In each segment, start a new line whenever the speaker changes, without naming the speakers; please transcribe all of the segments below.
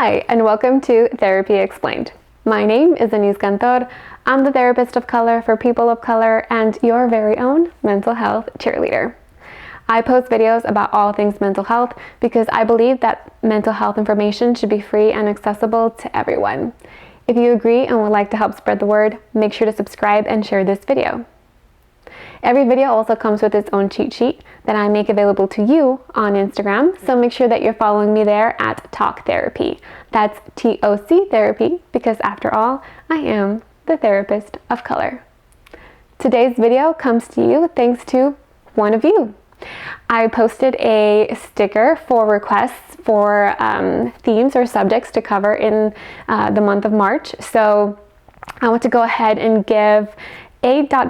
Hi, and welcome to Therapy Explained. My name is Deniss. I'm the therapist of color for people of color and your very own mental health cheerleader. I post videos about all things mental health because I believe that mental health information should be free and accessible to everyone. If you agree and would like to help spread the word, make sure to subscribe and share this video. Every video also comes with its own cheat sheet that I make available to you on Instagram, so make sure that you're following me there at Talk Therapy. That's TOC Therapy, because after all, I am the therapist of color. Today's video comes to you thanks to one of you. I posted a sticker for requests for themes or subjects to cover in the month of March, so I want to go ahead and give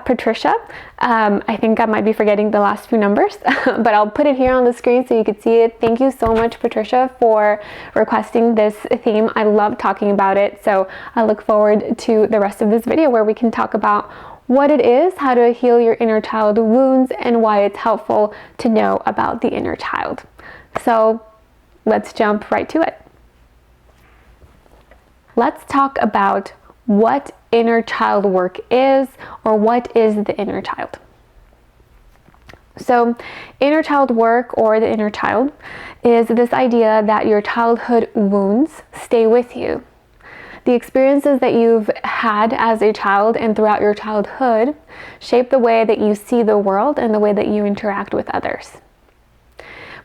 Patricia. I think I might be forgetting the last few numbers, but I'll put it here on the screen so you can see it. Thank you so much, Patricia, for requesting this theme. I love talking about it, so I look forward to the rest of this video where we can talk about what it is, how to heal your inner child wounds, and why it's helpful to know about the inner child. So let's jump right to it. Let's talk about what inner child work is, or what is the inner child. So inner child work, or the inner child, is this idea that your childhood wounds stay with you. The experiences that you've had as a child and throughout your childhood shape the way that you see the world and the way that you interact with others.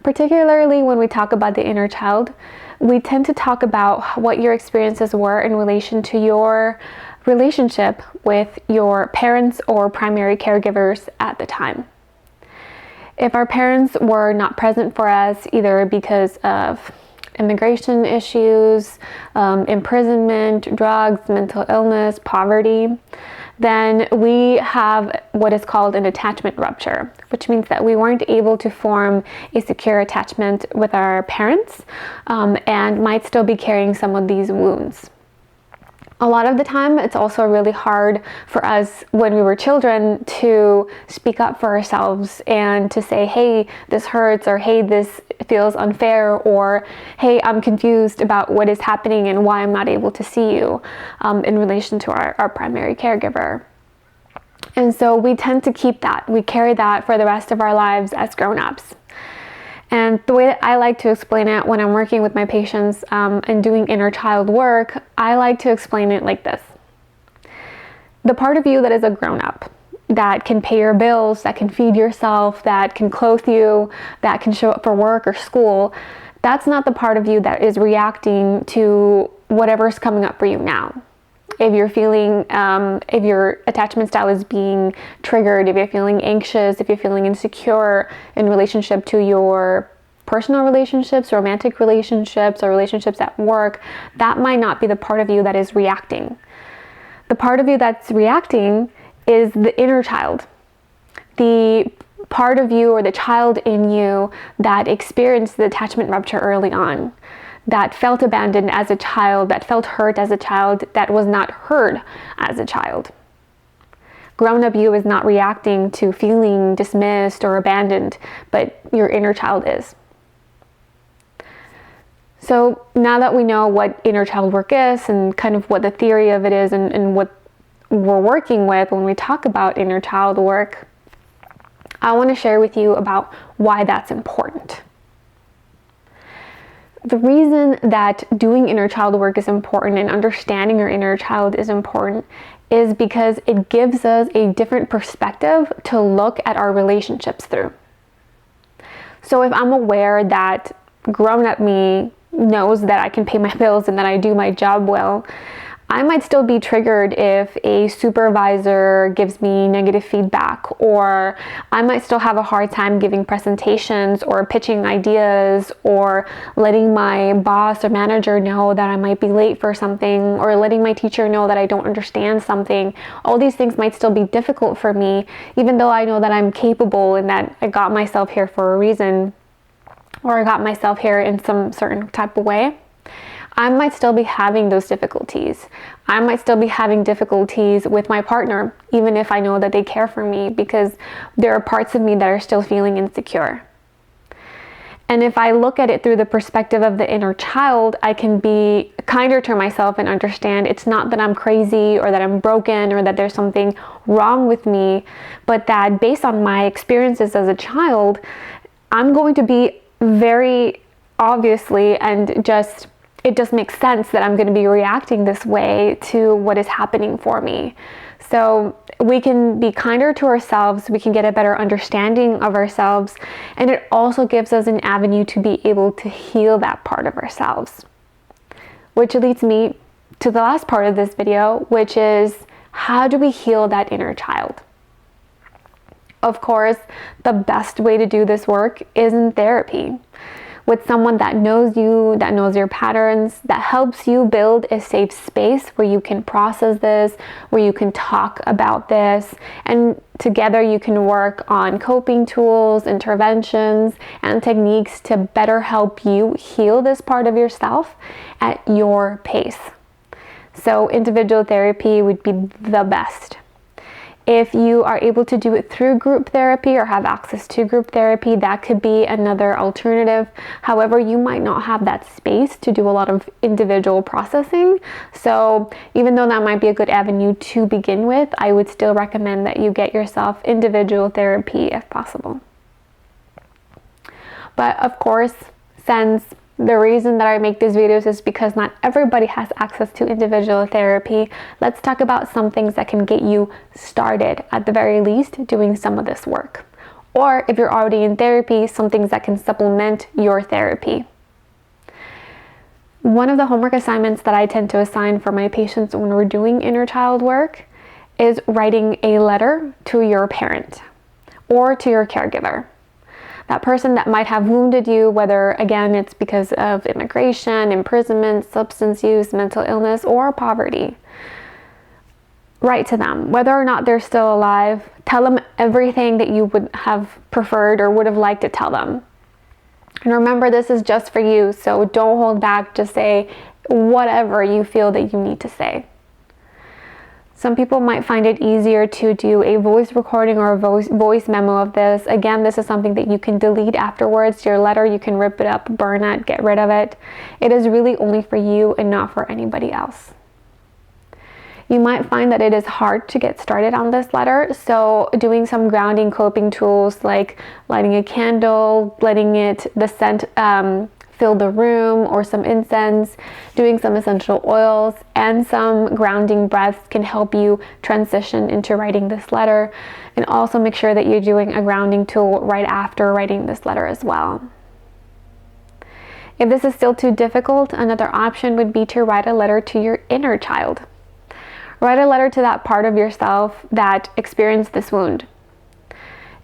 Particularly when we talk about the inner child, we tend to talk about what your experiences were in relation to your relationship with your parents or primary caregivers at the time. If our parents were not present for us, either because of immigration issues, imprisonment, drugs, mental illness, poverty, then we have what is called an attachment rupture, which means that we weren't able to form a secure attachment with our parents and might still be carrying some of these wounds. A lot of the time, it's also really hard for us when we were children to speak up for ourselves and to say, hey, this hurts, or hey, this feels unfair, or hey, I'm confused about what is happening and why I'm not able to see you in relation to our primary caregiver. And so we tend to keep that. We carry that for the rest of our lives as grown-ups. And the way that I like to explain it when I'm working with my patients and doing inner child work, I like to explain it like this. The part of you that is a grown-up, that can pay your bills, that can feed yourself, that can clothe you, that can show up for work or school, that's not the part of you that is reacting to whatever's coming up for you now. If you're feeling, if your attachment style is being triggered, if you're feeling anxious, if you're feeling insecure in relationship to your personal relationships, romantic relationships, or relationships at work, that might not be the part of you that is reacting. The part of you that's reacting is the inner child. The part of you, or the child in you, that experienced the attachment rupture early on, that felt abandoned as a child, that felt hurt as a child, that was not heard as a child. Grown-up you is not reacting to feeling dismissed or abandoned, but your inner child is. So now that we know what inner child work is and kind of what the theory of it is and what we're working with when we talk about inner child work, I want to share with you about why that's important. The reason that doing inner child work is important and understanding your inner child is important is because it gives us a different perspective to look at our relationships through. So if I'm aware that grown-up me knows that I can pay my bills and that I do my job well, I might still be triggered if a supervisor gives me negative feedback, or I might still have a hard time giving presentations or pitching ideas, or letting my boss or manager know that I might be late for something, or letting my teacher know that I don't understand something. All these things might still be difficult for me, even though I know that I'm capable and that I got myself here for a reason, or I got myself here in some certain type of way. I might still be having those difficulties. I might still be having difficulties with my partner, even if I know that they care for me, because there are parts of me that are still feeling insecure. And if I look at it through the perspective of the inner child, I can be kinder to myself and understand it's not that I'm crazy or that I'm broken or that there's something wrong with me, but that based on my experiences as a child, I'm going to be very obviously, and it just makes sense that I'm going to be reacting this way to what is happening for me. So we can be kinder to ourselves, we can get a better understanding of ourselves, and it also gives us an avenue to be able to heal that part of ourselves. Which leads me to the last part of this video, which is how do we heal that inner child? Of course, the best way to do this work is in therapy, with someone that knows you, that knows your patterns, that helps you build a safe space where you can process this, where you can talk about this, and together you can work on coping tools, interventions, and techniques to better help you heal this part of yourself at your pace. So individual therapy would be the best. If you are able to do it through group therapy or have access to group therapy, that could be another alternative. However, you might not have that space to do a lot of individual processing. So even though that might be a good avenue to begin with, I would still recommend that you get yourself individual therapy if possible. But of course, since the reason that I make these videos is because not everybody has access to individual therapy, let's talk about some things that can get you started, at the very least, doing some of this work. Or if you're already in therapy, some things that can supplement your therapy. One of the homework assignments that I tend to assign for my patients when we're doing inner child work is writing a letter to your parent or to your caregiver. That person that might have wounded you, whether again it's because of immigration, imprisonment, substance use, mental illness, or poverty. Write to them, whether or not they're still alive. Tell them everything that you would have preferred or would have liked to tell them. And remember, this is just for you, so don't hold back. Just say whatever you feel that you need to say. Some people might find it easier to do a voice recording or a voice memo of this. Again, this is something that you can delete afterwards. Your letter, you can rip it up, burn it, get rid of it. It is really only for you and not for anybody else. You might find that it is hard to get started on this letter, so doing some grounding coping tools like lighting a candle, letting the scent fill the room, or some incense, doing some essential oils, and some grounding breaths can help you transition into writing this letter. And also make sure that you're doing a grounding tool right after writing this letter as well. If this is still too difficult, another option would be to write a letter to your inner child. Write a letter to that part of yourself that experienced this wound.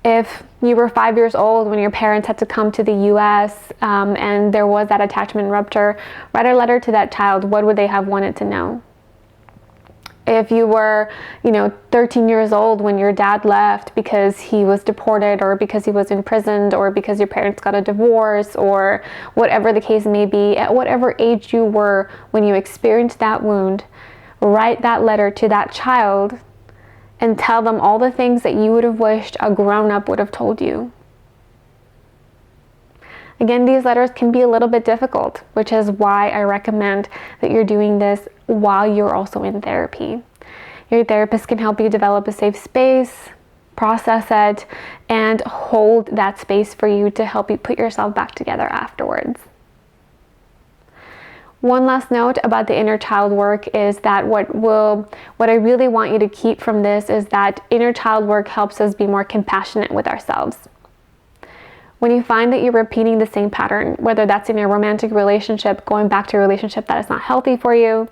If you were 5 years old when your parents had to come to the US and there was that attachment rupture, write a letter to that child. What would they have wanted to know? If you were, 13 years old when your dad left because he was deported or because he was imprisoned or because your parents got a divorce or whatever the case may be, at whatever age you were when you experienced that wound, write that letter to that child and tell them all the things that you would have wished a grown-up would have told you. Again, these letters can be a little bit difficult, which is why I recommend that you're doing this while you're also in therapy. Your therapist can help you develop a safe space, process it, and hold that space for you to help you put yourself back together afterwards. One last note about the inner child work is that what I really want you to keep from this is that inner child work helps us be more compassionate with ourselves. When you find that you're repeating the same pattern, whether that's in a romantic relationship, going back to a relationship that is not healthy for you,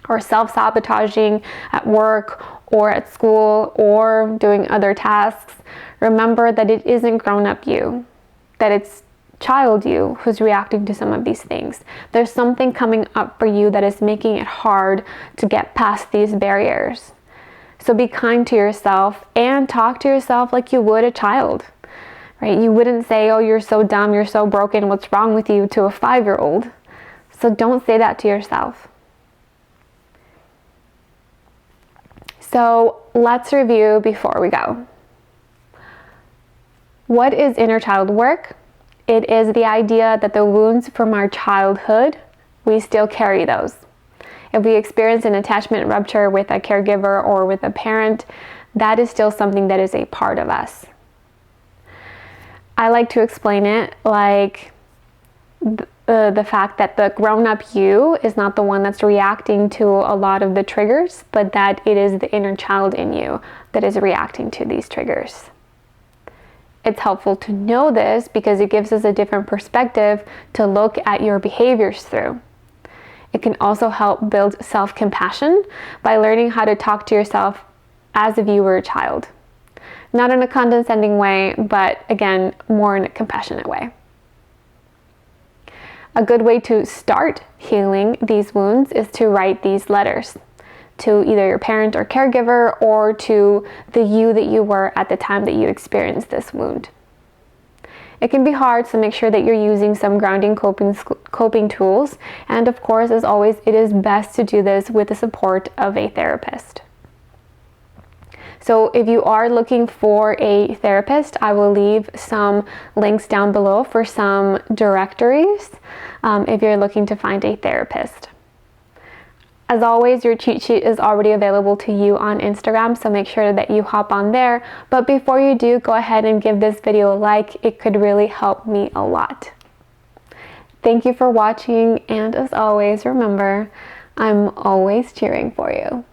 or self-sabotaging at work or at school or doing other tasks, remember that it isn't grown-up you, that it's child you who's reacting to some of these things. There's something coming up for you that is making it hard to get past these barriers. So be kind to yourself and talk to yourself like you would a child, right? You wouldn't say, oh, you're so dumb, you're so broken, what's wrong with you, to a 5-year-old. So don't say that to yourself. So let's review before we go. What is inner child work? it is the idea that the wounds from our childhood, we still carry those. If we experience an attachment rupture with a caregiver or with a parent, that is still something that is a part of us. I like to explain it like the fact that the grown-up you is not the one that's reacting to a lot of the triggers, but that it is the inner child in you that is reacting to these triggers. It's helpful to know this because it gives us a different perspective to look at your behaviors through. It can also help build self-compassion by learning how to talk to yourself as if you were a child. Not in a condescending way, but again, more in a compassionate way. A good way to start healing these wounds is to write these letters to either your parent or caregiver, or to the you that you were at the time that you experienced this wound. It can be hard, so make sure that you're using some grounding coping tools. And of course, as always, it is best to do this with the support of a therapist. So if you are looking for a therapist, I will leave some links down below for some directories if you're looking to find a therapist. As always, your cheat sheet is already available to you on Instagram, so make sure that you hop on there. But before you do, go ahead and give this video a like. It could really help me a lot. Thank you for watching, and as always, remember, I'm always cheering for you.